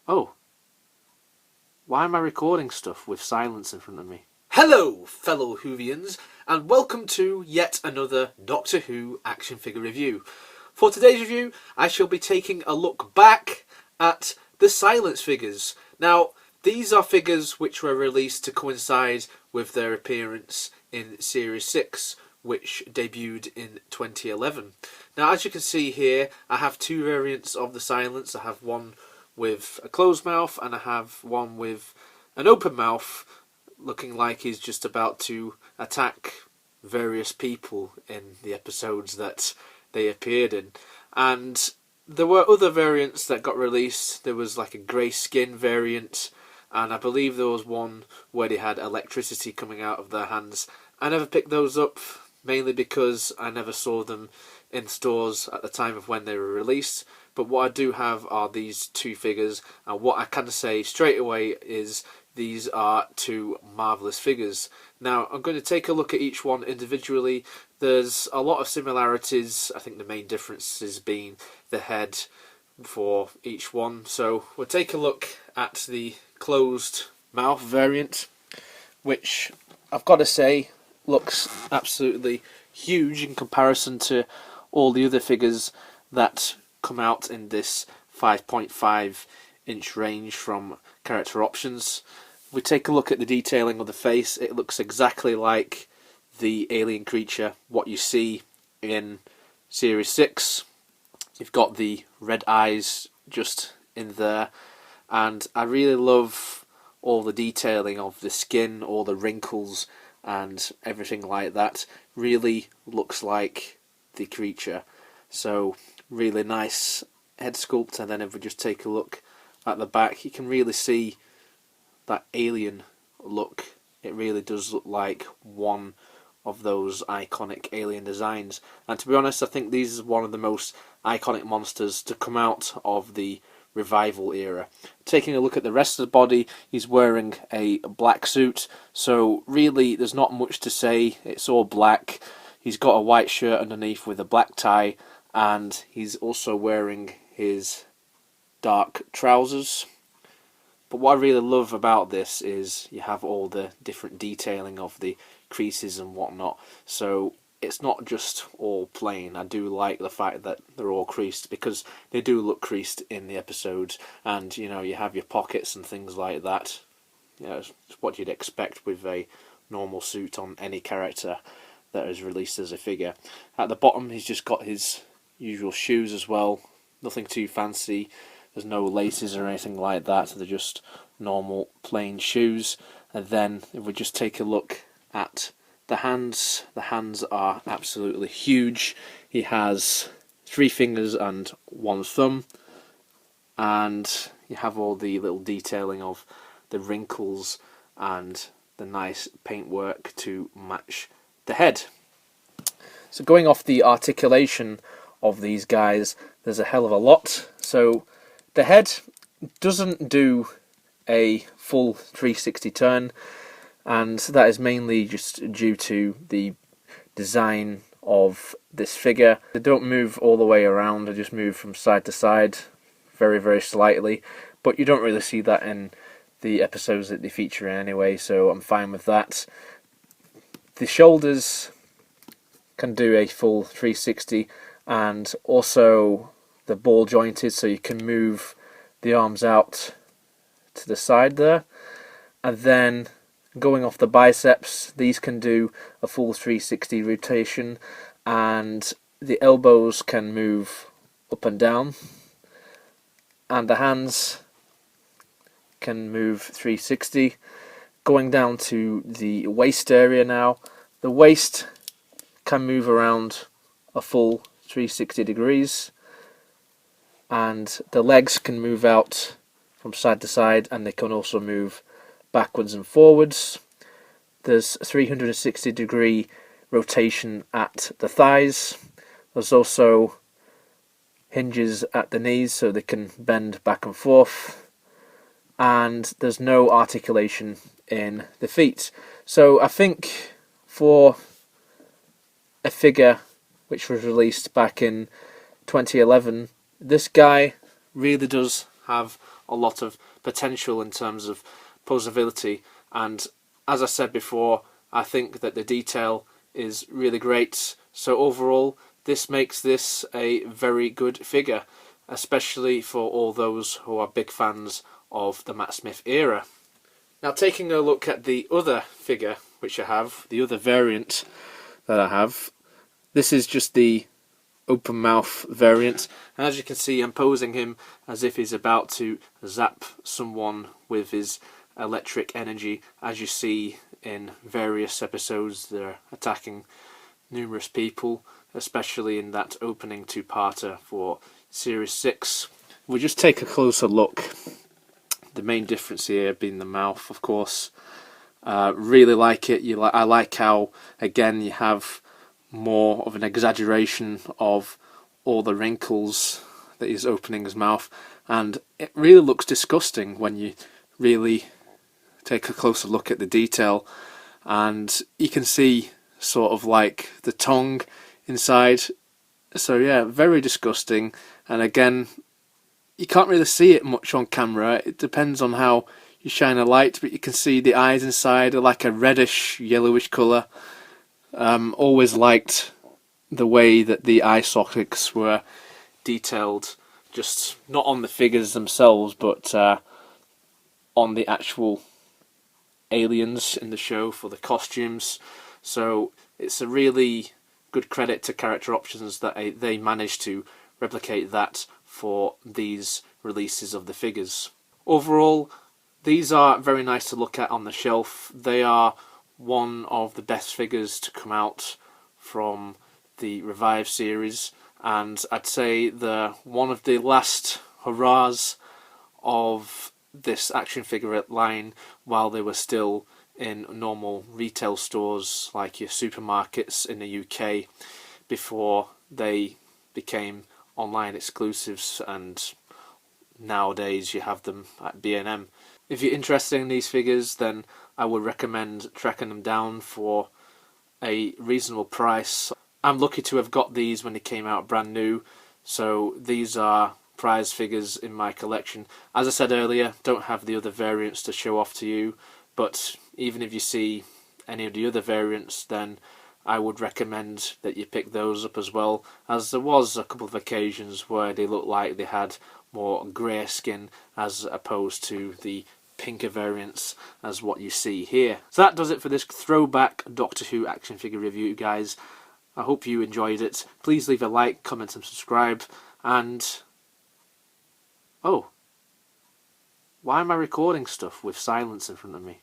Oh, why am I recording stuff with silence in front of me? Hello, fellow Whovians, and welcome to yet another Doctor Who action figure review. For today's review, I shall be taking a look back at the Silence figures. Now, these are figures which were released to coincide with their appearance in Series 6, which debuted in 2011. Now, as you can see here, I have two variants of the Silence. I have one with a closed mouth, and I have one with an open mouth, looking like he's just about to attack various people in the episodes that they appeared in. And there were other variants that got released. There was like a grey skin variant, and I believe there was one where they had electricity coming out of their hands. I never picked those up, mainly because I never saw them in stores at the time of when they were released. But what I do have are these two figures, and what I can say straight away is these are two marvellous figures. Now, I'm going to take a look at each one individually. There's a lot of similarities. I think the main differences being the head for each one. So we'll take a look at the closed mouth variant, which I've got to say looks absolutely huge in comparison to all the other figures that come out in this 5.5 inch range from character options. We take a look at the detailing of the face. It looks exactly like the alien creature, what you see in Series 6. You've got the red eyes just in there, and I really love all the detailing of the skin, all the wrinkles and everything like that. Really looks like the creature. So really nice head sculpt, and then if we just take a look at the back, you can really see that alien look. It really does look like one of those iconic alien designs, and to be honest, I think these is one of the most iconic monsters to come out of the revival era. Taking a look at the rest of the body, he's wearing a black suit, so really there's not much to say. It's all black. He's got a white shirt underneath with a black tie, and he's also wearing his dark trousers. But what I really love about this is you have all the different detailing of the creases and whatnot. So it's not just all plain. I do like the fact that they're all creased, because they do look creased in the episodes. And you know, you have your pockets and things like that. You know, it's what you'd expect with a normal suit on any character that is released as a figure. At the bottom, he's just got his usual shoes as well. Nothing too fancy. There's no laces or anything like that, so they're just normal plain shoes. And then if we just take a look at the hands are absolutely huge. He has 3 fingers and 1 thumb, and you have all the little detailing of the wrinkles and the nice paintwork to match the head. So going off the articulation of these guys, there's a hell of a lot. So the head doesn't do a full 360 turn, and that is mainly just due to the design of this figure. They don't move all the way around, they just move from side to side very, very slightly, but you don't really see that in the episodes that they feature in anyway, so I'm fine with that. The shoulders can do a full 360, and also the ball jointed, so you can move the arms out to the side there. And then going off the biceps, these can do a full 360 rotation, and the elbows can move up and down, and the hands can move 360. Going down to the waist area now, the waist can move around a full 360 degrees, and the legs can move out from side to side, and they can also move backwards and forwards. There's 360 degree rotation at the thighs. There's also hinges at the knees, so they can bend back and forth, and there's no articulation in the feet. So I think for a figure which was released back in 2011, this guy really does have a lot of potential in terms of posability, and as I said before, I think that the detail is really great. So overall, this makes this a very good figure, especially for all those who are big fans of the Matt Smith era. Now, taking a look at the other figure which I have, the other variant that I have, this is just the open mouth variant, and as you can see, I'm posing him as if he's about to zap someone with his electric energy. As you see in various episodes, they're attacking numerous people, especially in that opening two-parter for Series 6. We'll just take a closer look. The main difference here being the mouth, of course. Really like it. I like how, again, you have more of an exaggeration of all the wrinkles that he's opening his mouth, and it really looks disgusting when you really take a closer look at the detail, and you can see sort of like the tongue inside. So yeah, very disgusting, and again, you can't really see it much on camera. It depends on how you shine a light, but you can see the eyes inside are like a reddish yellowish colour. Always liked the way that the eye sockets were detailed, just not on the figures themselves, but on the actual aliens in the show for the costumes. So it's a really good credit to Character Options that they managed to replicate that for these releases of the figures. Overall, these are very nice to look at on the shelf. They are one of the best figures to come out from the Revive series, and I'd say they're one of the last hurrahs of this action figure line while they were still in normal retail stores like your supermarkets in the UK, before they became online exclusives, and nowadays you have them at B&M. If you're interested in these figures, then I would recommend tracking them down for a reasonable price. I'm lucky to have got these when they came out brand new, so these are prize figures in my collection. As I said earlier, don't have the other variants to show off to you, but even if you see any of the other variants, then I would recommend that you pick those up as well, as there was a couple of occasions where they looked like they had more grey skin as opposed to the pinker variants as what you see here. So that does it for this throwback Doctor Who action figure review, guys. I hope you enjoyed it. Please leave a like, comment and subscribe, and oh, why am I recording stuff with silence in front of me?